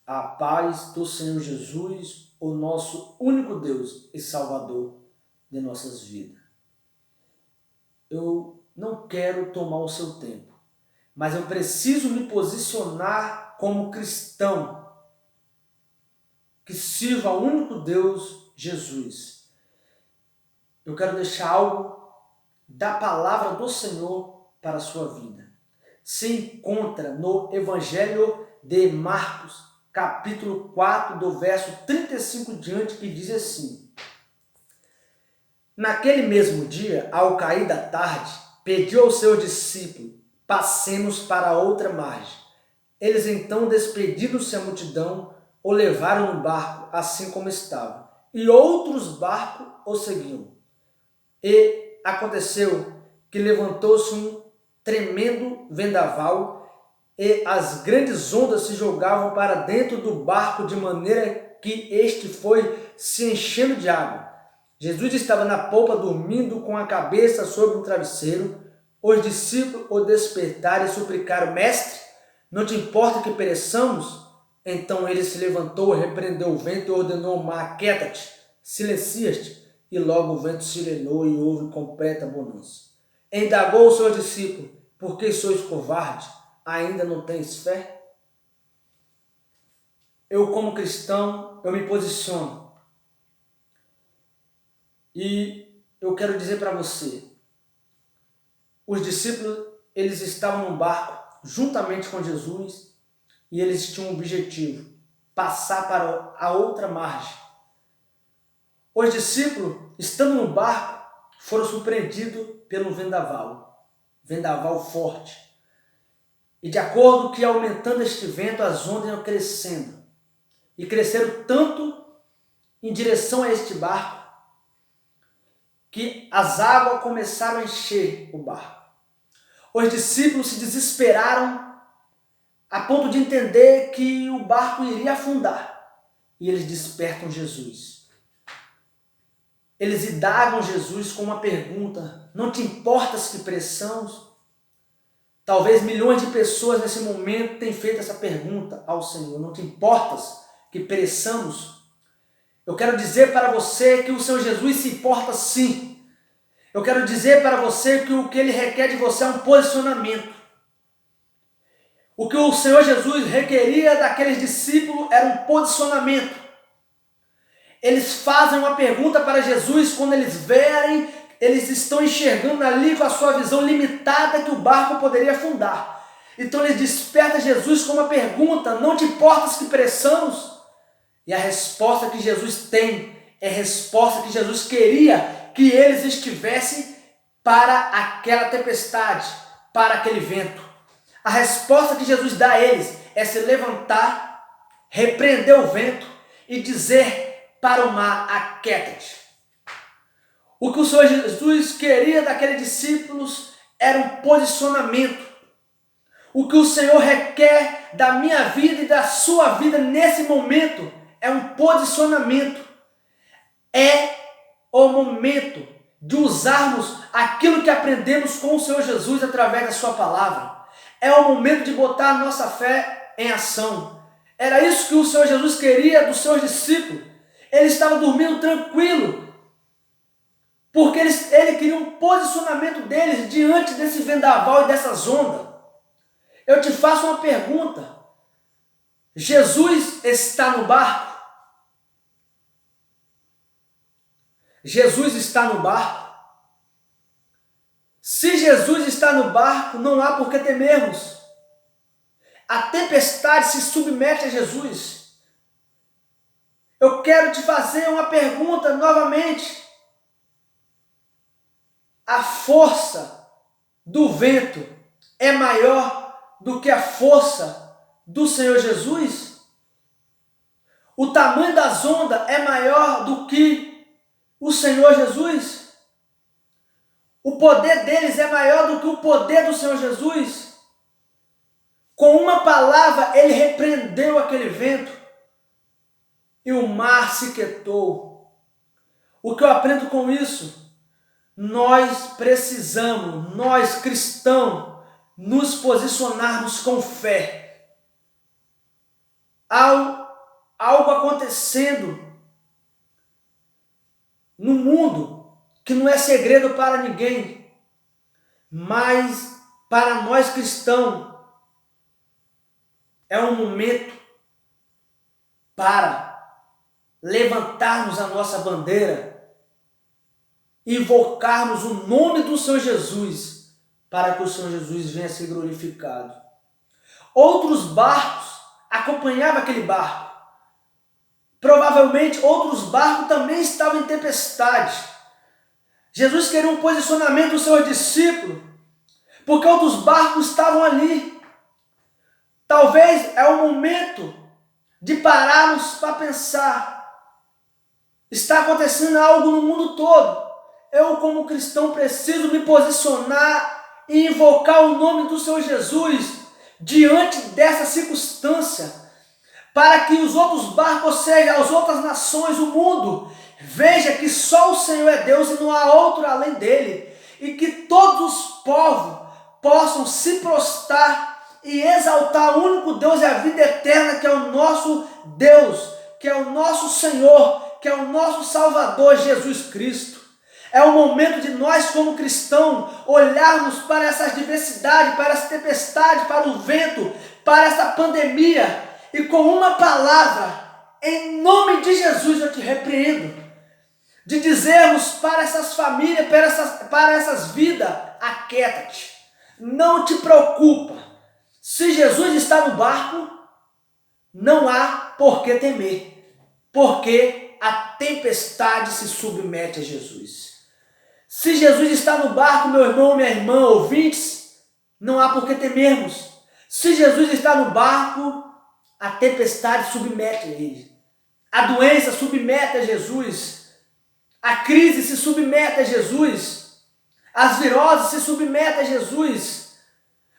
A paz do Senhor Jesus, o nosso único Deus e Salvador de nossas vidas. Eu não quero tomar o seu tempo, mas eu preciso me posicionar como cristão que sirva ao único Deus, Jesus. Eu quero deixar algo da palavra do Senhor para a sua vida. Se encontra no Evangelho de Marcos, capítulo 4, do verso 35 diante, que diz assim: Naquele mesmo dia, ao cair da tarde, pediu aos seus discípulos: passemos para a outra margem. Eles então, despedindo-se a multidão, o levaram no barco, assim como estava, e outros barcos o seguiam. E aconteceu que levantou-se um tremendo vendaval, e as grandes ondas se jogavam para dentro do barco, de maneira que este foi se enchendo de água. Jesus estava na polpa dormindo com a cabeça sobre um travesseiro. Os discípulos o despertaram e suplicaram: Mestre, não te importa que pereçamos? Então ele se levantou, repreendeu o vento e ordenou ao mar: Aquieta-te, silencia-te. E logo o vento silenou e houve completa bonança. Indagou os seus discípulos: Por que sois covardes? Ainda não tens fé? Eu, como cristão, eu me posiciono. E eu quero dizer para você, os discípulos, eles estavam no barco juntamente com Jesus e eles tinham um objetivo: passar para a outra margem. Os discípulos, estando no barco, foram surpreendidos pelo vendaval forte. E de acordo que aumentando este vento, as ondas iam crescendo. E cresceram tanto em direção a este barco, que as águas começaram a encher o barco. Os discípulos se desesperaram a ponto de entender que o barco iria afundar. E eles despertam Jesus. Eles indagam Jesus com uma pergunta: não te importas que pereçamos? Talvez milhões de pessoas nesse momento tenham feito essa pergunta ao Senhor: não te importas que pereçamos? Eu quero dizer para você que o Senhor Jesus se importa sim. Eu quero dizer para você que o que Ele requer de você é um posicionamento. O que o Senhor Jesus requeria daqueles discípulos era um posicionamento. Eles fazem uma pergunta para Jesus quando eles verem, eles estão enxergando ali com a sua visão limitada que o barco poderia afundar. Então eles despertam Jesus com uma pergunta: não te importas que pereçamos? E a resposta que Jesus tem é a resposta que Jesus queria que eles estivessem para aquela tempestade, para aquele vento. A resposta que Jesus dá a eles é se levantar, repreender o vento e dizer para o mar: aquieta-te. O que o Senhor Jesus queria daqueles discípulos era um posicionamento. O que o Senhor requer da minha vida e da sua vida nesse momento é um posicionamento. É o momento de usarmos aquilo que aprendemos com o Senhor Jesus através da sua palavra. É o momento de botar a nossa fé em ação. Era isso que o Senhor Jesus queria dos seus discípulos. Ele estava dormindo tranquilo, porque ele queria um posicionamento deles diante desse vendaval e dessas ondas. Eu te faço uma pergunta: Jesus está no barco? Jesus está no barco? Se Jesus está no barco, não há por que temermos. A tempestade se submete a Jesus. Eu quero te fazer uma pergunta novamente. A força do vento é maior do que a força do Senhor Jesus? O tamanho das ondas é maior do que o Senhor Jesus? O poder deles é maior do que o poder do Senhor Jesus? Com uma palavra, ele repreendeu aquele vento e o mar se quietou. O que eu aprendo com isso? Nós precisamos, nós cristãos, nos posicionarmos com fé. algo acontecendo no mundo que não é segredo para ninguém, mas para nós cristãos é um momento para levantarmos a nossa bandeira, invocarmos o nome do Senhor Jesus, para que o Senhor Jesus venha a ser glorificado. Outros barcos acompanhavam aquele barco. Provavelmente outros barcos também estavam em tempestade. Jesus queria um posicionamento do seu discípulo, porque outros barcos estavam ali. Talvez é o momento de pararmos para pensar. Está acontecendo algo no mundo todo. Eu, como cristão, preciso me posicionar e invocar o nome do Senhor Jesus diante dessa circunstância, para que os outros barcos, ou seja, as outras nações, o mundo, veja que só o Senhor é Deus e não há outro além dele, e que todos os povos possam se prostrar e exaltar o único Deus e a vida eterna, que é o nosso Deus, que é o nosso Senhor, que é o nosso Salvador Jesus Cristo. É o momento de nós, como cristãos, olharmos para essas diversidades, para essa tempestade, para o vento, para essa pandemia, e com uma palavra, em nome de Jesus eu te repreendo, de dizermos para essas famílias, para essas vidas, aquieta-te, não te preocupa. Se Jesus está no barco, não há por que temer, porque a tempestade se submete a Jesus. Se Jesus está no barco, meu irmão, minha irmã, ouvintes, não há por que temermos. Se Jesus está no barco, a tempestade submete a ele. A doença submete a Jesus. A crise se submete a Jesus. As viroses se submetem a Jesus.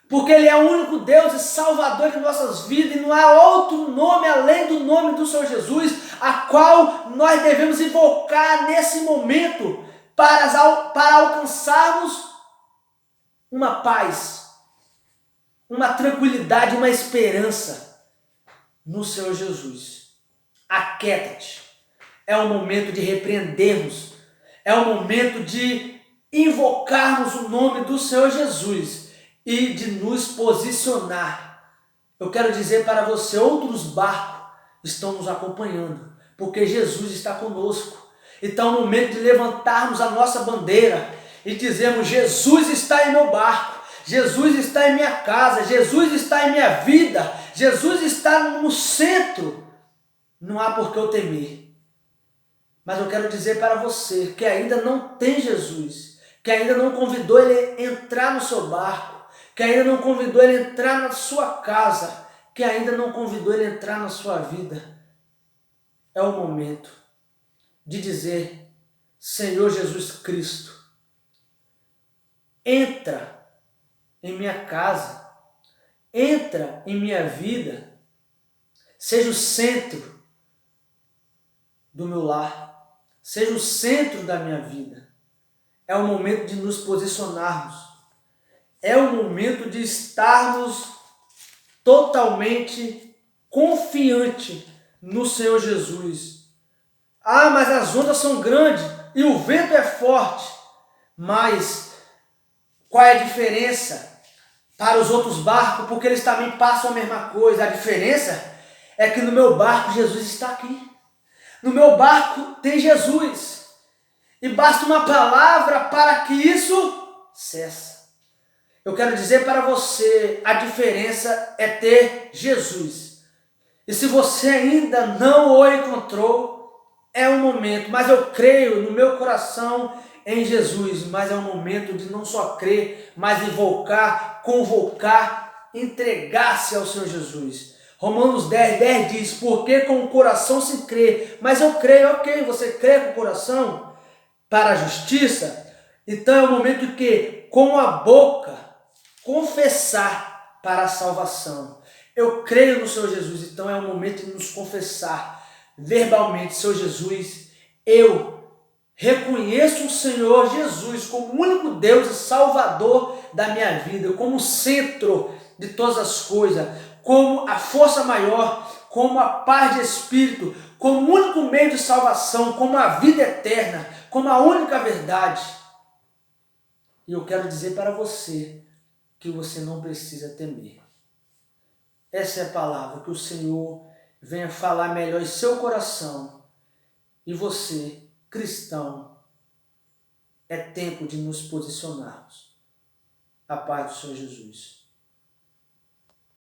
Porque ele é o único Deus e Salvador de nossas vidas, e não há outro nome além do nome do Senhor Jesus, a qual nós devemos invocar nesse momento, para alcançarmos uma paz, uma tranquilidade, uma esperança no Senhor Jesus. Aquieta-te. É o momento de repreendermos, é o momento de invocarmos o nome do Senhor Jesus e de nos posicionar. Eu quero dizer para você, outros barcos estão nos acompanhando, porque Jesus está conosco. Então é o momento de levantarmos a nossa bandeira e dizermos: Jesus está em meu barco, Jesus está em minha casa, Jesus está em minha vida, Jesus está no centro. Não há por que eu temer. Mas eu quero dizer para você que ainda não tem Jesus, que ainda não convidou ele a entrar no seu barco, que ainda não convidou ele a entrar na sua casa, que ainda não convidou ele a entrar na sua vida. É o momento de dizer: Senhor Jesus Cristo, entra em minha casa, entra em minha vida, seja o centro do meu lar, seja o centro da minha vida. É o momento de nos posicionarmos, é o momento de estarmos totalmente confiantes no Senhor Jesus. Ah, mas as ondas são grandes e o vento é forte. Mas qual é a diferença para os outros barcos? Porque eles também passam a mesma coisa. A diferença é que no meu barco Jesus está aqui. No meu barco tem Jesus. E basta uma palavra para que isso cesse. Eu quero dizer para você, a diferença é ter Jesus. E se você ainda não o encontrou, é um momento, mas eu creio no meu coração em Jesus, mas é um momento de não só crer, mas invocar, convocar, entregar-se ao Senhor Jesus. Romanos 10 diz: porque com o coração se crê, mas eu creio, ok, você crê com o coração para a justiça, então é o momento que com a boca confessar para a salvação. Eu creio no Senhor Jesus, então é o momento de nos confessar verbalmente: Senhor Jesus, eu reconheço o Senhor Jesus como o único Deus e Salvador da minha vida, como o centro de todas as coisas, como a força maior, como a paz de espírito, como o único meio de salvação, como a vida eterna, como a única verdade. E eu quero dizer para você que você não precisa temer. Essa é a palavra que o Senhor venha falar melhor em seu coração. E você, cristão, é tempo de nos posicionarmos. A paz do Senhor Jesus.